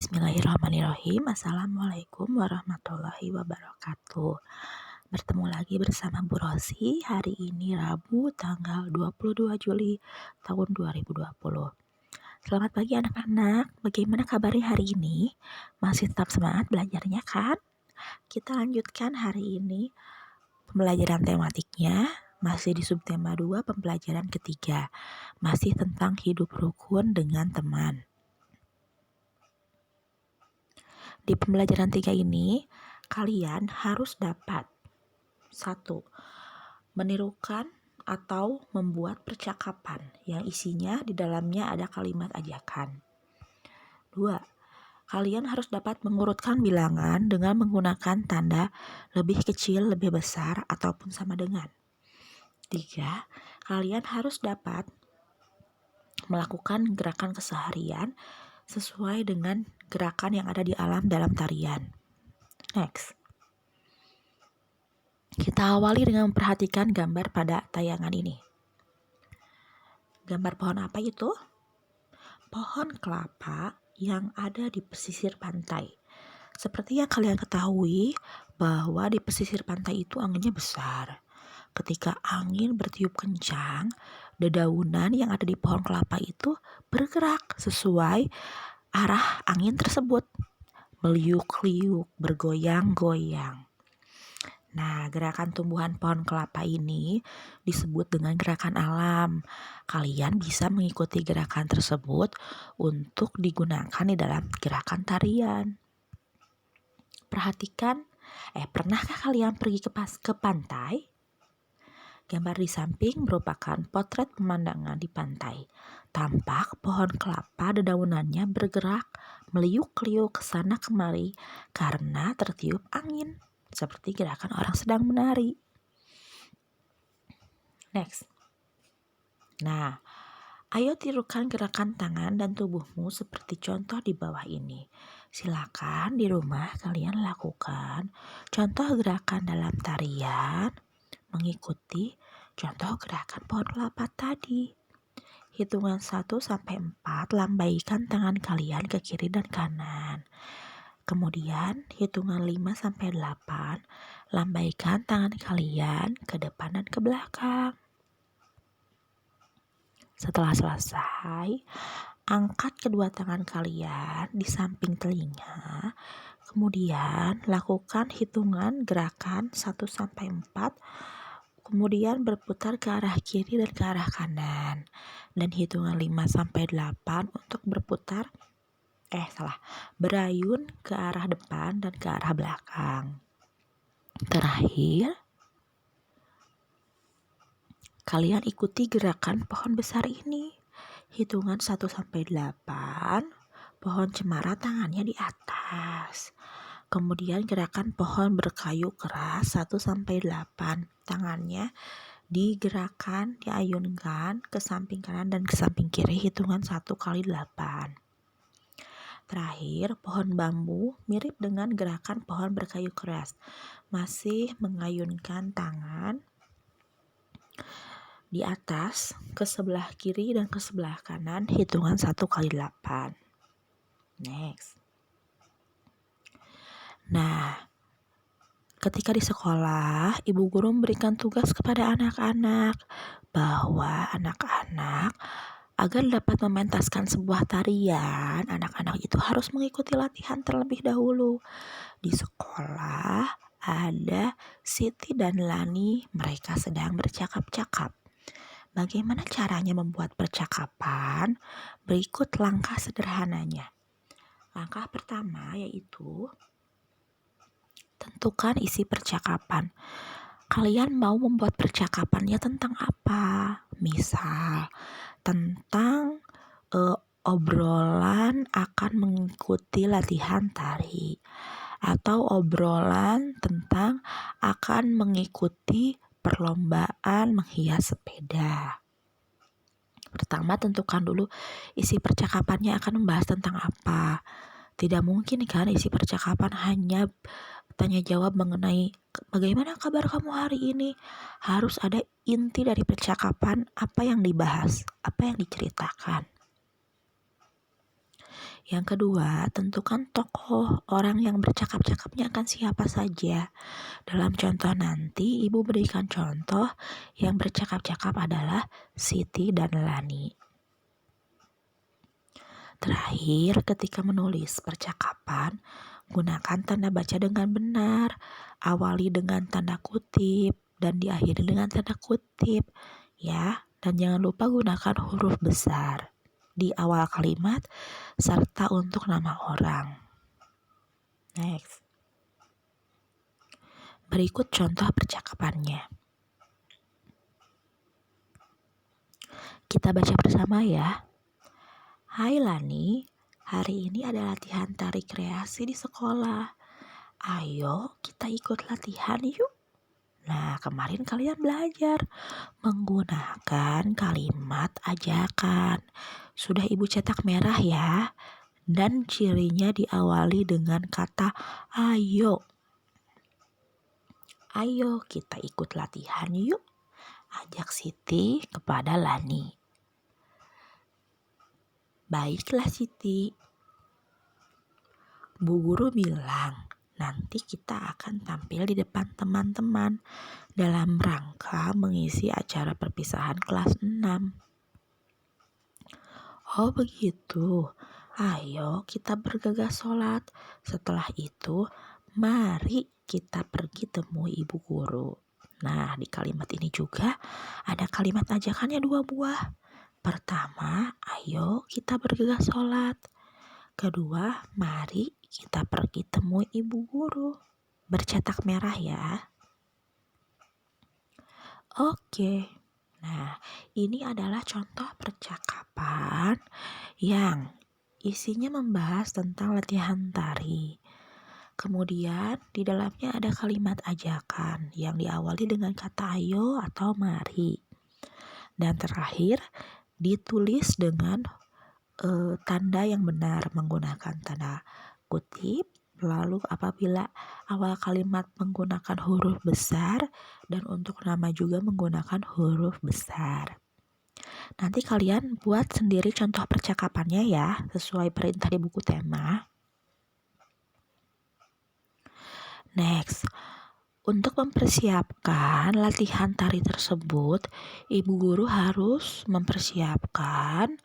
Bismillahirrahmanirrahim. Assalamualaikum warahmatullahi wabarakatuh. Bertemu lagi bersama Bu Rosi hari ini Rabu tanggal 22 Juli tahun 2020. Selamat pagi anak-anak, bagaimana kabarnya hari ini? Masih tetap semangat belajarnya kan? Kita lanjutkan hari ini pembelajaran tematiknya, masih di subtema 2 pembelajaran ketiga, masih tentang hidup rukun dengan teman. Di pembelajaran 3 ini, kalian harus dapat 1. Menirukan atau membuat percakapan yang isinya di dalamnya ada kalimat ajakan. 2. Kalian harus dapat mengurutkan bilangan dengan menggunakan tanda lebih kecil, lebih besar, ataupun sama dengan. 3. Kalian harus dapat melakukan gerakan keseharian sesuai dengan gerakan yang ada di alam dalam tarian. Next. Kita awali dengan memperhatikan gambar pada tayangan ini. Gambar pohon apa itu? Pohon kelapa yang ada di pesisir pantai. Seperti yang kalian ketahui bahwa di pesisir pantai itu anginnya besar. Ketika angin bertiup kencang, dedaunan yang ada di pohon kelapa itu bergerak sesuai arah angin tersebut. Meliuk-liuk, bergoyang-goyang. Nah, gerakan tumbuhan pohon kelapa ini disebut dengan gerakan alam. Kalian bisa mengikuti gerakan tersebut untuk digunakan di dalam gerakan tarian. Perhatikan, pernahkah kalian pergi ke pantai? Gambar di samping merupakan potret pemandangan di pantai. Tampak pohon kelapa dedaunannya bergerak meliuk-liuk ke sana kemari karena tertiup angin, seperti gerakan orang sedang menari. Next. Nah, ayo tirukan gerakan tangan dan tubuhmu seperti contoh di bawah ini. Silakan di rumah kalian lakukan contoh gerakan dalam tarian mengikuti contoh gerakan pohon kelapa tadi. Hitungan 1-4 lambaikan tangan kalian ke kiri dan kanan. Kemudian hitungan 5-8 lambaikan tangan kalian ke depan dan ke belakang. Setelah selesai, angkat kedua tangan kalian di samping telinga. Kemudian lakukan hitungan gerakan 1-4. Kemudian berputar ke arah kiri dan ke arah kanan. Dan hitungan 5-8 untuk berayun ke arah depan dan ke arah belakang. Terakhir, kalian ikuti gerakan pohon besar ini. Hitungan 1-8, pohon cemara tangannya di atas. Kemudian gerakan pohon berkayu keras 1-8, tangannya digerakkan, diayunkan ke samping kanan dan ke samping kiri, hitungan 1x8. Terakhir, pohon bambu mirip dengan gerakan pohon berkayu keras. Masih mengayunkan tangan di atas ke sebelah kiri dan ke sebelah kanan, hitungan 1x8. Next. Nah, ketika di sekolah, ibu guru memberikan tugas kepada anak-anak bahwa anak-anak agar dapat mementaskan sebuah tarian, anak-anak itu harus mengikuti latihan terlebih dahulu. Di sekolah ada Siti dan Lani, mereka sedang bercakap-cakap. Bagaimana caranya membuat percakapan? Berikut langkah sederhananya. Langkah pertama yaitu tentukan isi percakapan. Kalian mau membuat percakapannya tentang apa? Misal, tentang obrolan akan mengikuti latihan tari, atau obrolan tentang akan mengikuti perlombaan menghias sepeda. Pertama, tentukan dulu isi percakapannya akan membahas tentang apa. Tidak mungkin kan isi percakapan hanya tanya jawab mengenai bagaimana kabar kamu hari ini. Harus ada inti dari percakapan, apa yang dibahas, apa yang diceritakan. Yang kedua, tentukan tokoh orang yang bercakap-cakapnya akan siapa saja. Dalam contoh nanti, Ibu berikan contoh yang bercakap-cakap adalah Siti dan Lani. Terakhir, ketika menulis percakapan, gunakan tanda baca dengan benar, awali dengan tanda kutip, dan diakhiri dengan tanda kutip, ya. Dan jangan lupa gunakan huruf besar di awal kalimat, serta untuk nama orang. Next. Berikut contoh percakapannya. Kita baca bersama ya. Hai Lani, hari ini ada latihan tari kreasi di sekolah. Ayo kita ikut latihan yuk. Nah, kemarin kalian belajar menggunakan kalimat ajakan. Sudah Ibu cetak merah ya. Dan cirinya diawali dengan kata ayo. Ayo kita ikut latihan yuk. Ajak Siti kepada Lani. Baiklah Siti. Bu Guru bilang, nanti kita akan tampil di depan teman-teman dalam rangka mengisi acara perpisahan kelas 6. Oh begitu, ayo kita bergegas sholat. Setelah itu, mari kita pergi temui Ibu Guru. Nah, di kalimat ini juga ada kalimat ajakannya 2 buah. Pertama, ayo kita bergegas sholat. Kedua, mari kita pergi temui Ibu Guru. Bercetak merah ya. Oke. Nah, ini adalah contoh percakapan yang isinya membahas tentang latihan tari. Kemudian di dalamnya ada kalimat ajakan yang diawali dengan kata ayo atau mari. Dan terakhir ditulis dengan tanda yang benar menggunakan tanda kutip. Lalu apabila awal kalimat menggunakan huruf besar dan untuk nama juga menggunakan huruf besar. Nanti kalian buat sendiri contoh percakapannya ya, sesuai perintah di buku tema. Next, untuk mempersiapkan latihan tari tersebut, Ibu Guru harus mempersiapkan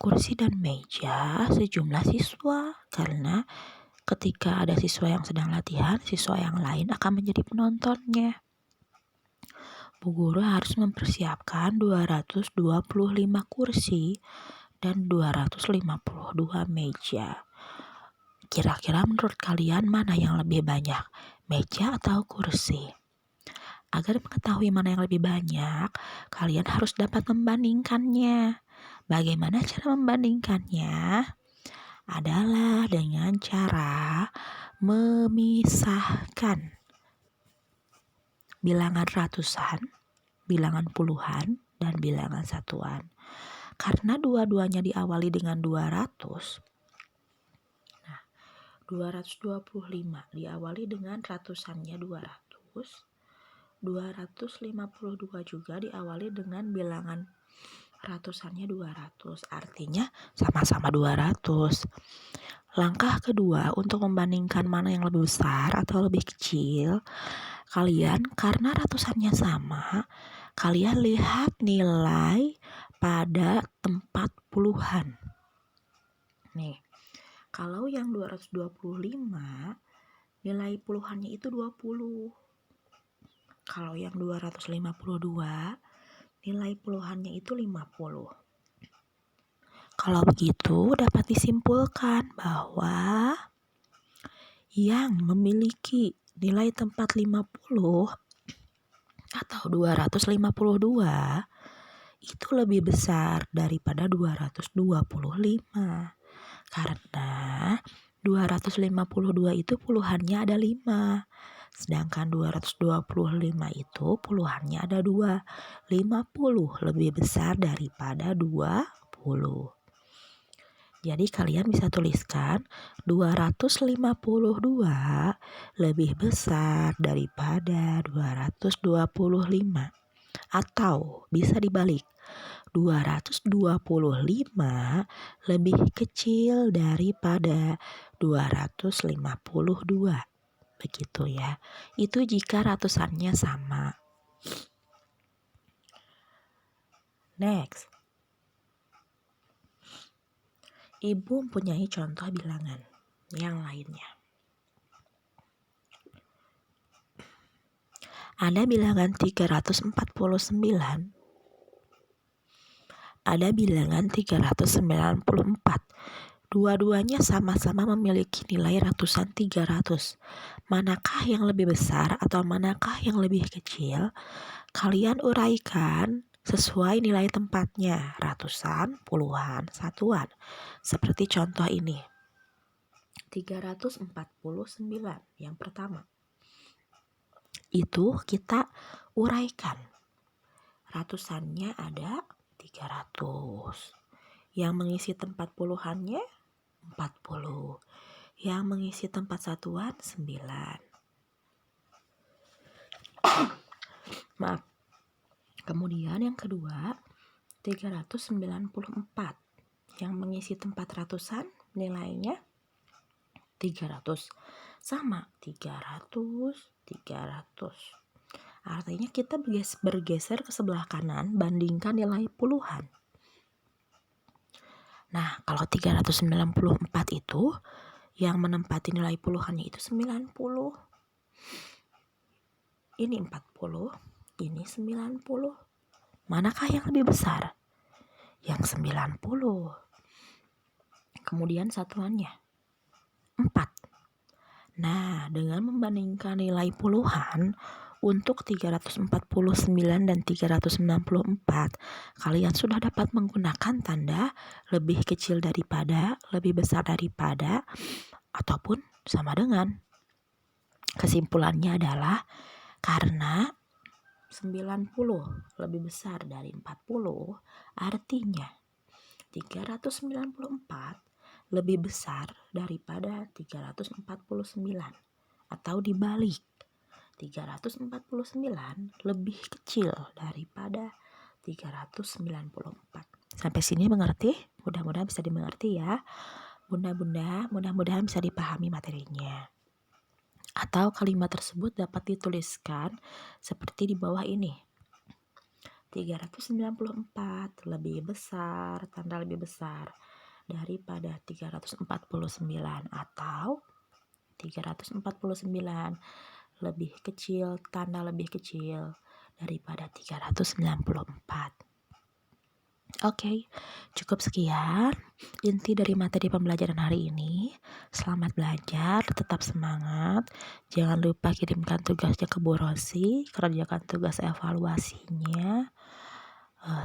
kursi dan meja sejumlah siswa, karena ketika ada siswa yang sedang latihan, siswa yang lain akan menjadi penontonnya. Bu Guru harus mempersiapkan 225 kursi dan 252 meja. Kira-kira menurut kalian mana yang lebih banyak, meja atau kursi? Agar mengetahui mana yang lebih banyak, kalian harus dapat membandingkannya. Bagaimana cara membandingkannya? Adalah dengan cara memisahkan bilangan ratusan, bilangan puluhan, dan bilangan satuan. Karena dua-duanya diawali dengan 200, nah 225 diawali dengan ratusannya 200, 252 juga diawali dengan bilangan ratusannya 200, artinya sama-sama 200. Langkah kedua untuk membandingkan mana yang lebih besar atau lebih kecil, kalian karena ratusannya sama, kalian lihat nilai pada tempat puluhan. Nih, kalau yang 225 nilai puluhannya itu 20. Kalau yang 252 nilai puluhannya itu 50. Kalau begitu dapat disimpulkan bahwa yang memiliki nilai tempat 50 atau 252 itu lebih besar daripada 225. Karena 252 itu puluhannya ada 5. Sedangkan 225 itu puluhannya ada 2. 50 lebih besar daripada 20. Jadi kalian bisa tuliskan 252 lebih besar daripada 225. Atau bisa dibalik, 225 lebih kecil daripada 252. Begitu ya. Itu jika ratusannya sama. Next. Ibu mempunyai contoh bilangan yang lainnya. Ada bilangan 349, ada bilangan 394. Dua-duanya sama-sama memiliki nilai ratusan 300. Manakah yang lebih besar atau manakah yang lebih kecil? Kalian uraikan sesuai nilai tempatnya, ratusan, puluhan, satuan. Seperti contoh ini. 349 yang pertama. Itu kita uraikan. Ratusannya ada 300. Yang mengisi tempat puluhannya 40. Yang mengisi tempat satuan 9. Maaf. Kemudian yang kedua 394. Yang mengisi tempat ratusan nilainya 300. Sama 300. Artinya kita bergeser ke sebelah kanan bandingkan nilai puluhan. Nah, kalau 394 itu yang menempati nilai puluhannya itu 90. Ini 40, ini 90. Manakah yang lebih besar? Yang 90. Kemudian satuannya 4. Nah, dengan membandingkan nilai puluhan untuk 349 dan 394, kalian sudah dapat menggunakan tanda lebih kecil daripada, lebih besar daripada, ataupun sama dengan. Kesimpulannya adalah karena 90 lebih besar dari 40, artinya 394 lebih besar daripada 349. Atau dibalik, 349 lebih kecil daripada 394. Sampai sini mengerti? Mudah-mudahan bisa dimengerti ya. Mudah-mudahan bisa dipahami materinya. Atau kalimat tersebut dapat dituliskan seperti di bawah ini. 394 lebih besar, tanda lebih besar daripada 349, atau 349 lebih kecil, tanda lebih kecil daripada 394. Oke, cukup sekian inti dari materi pembelajaran hari ini. Selamat belajar, tetap semangat. Jangan lupa kirimkan tugasnya ke Bu Rosi, kerjakan tugas evaluasinya.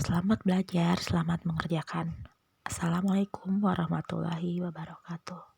Selamat belajar, selamat mengerjakan. Assalamualaikum warahmatullahi wabarakatuh.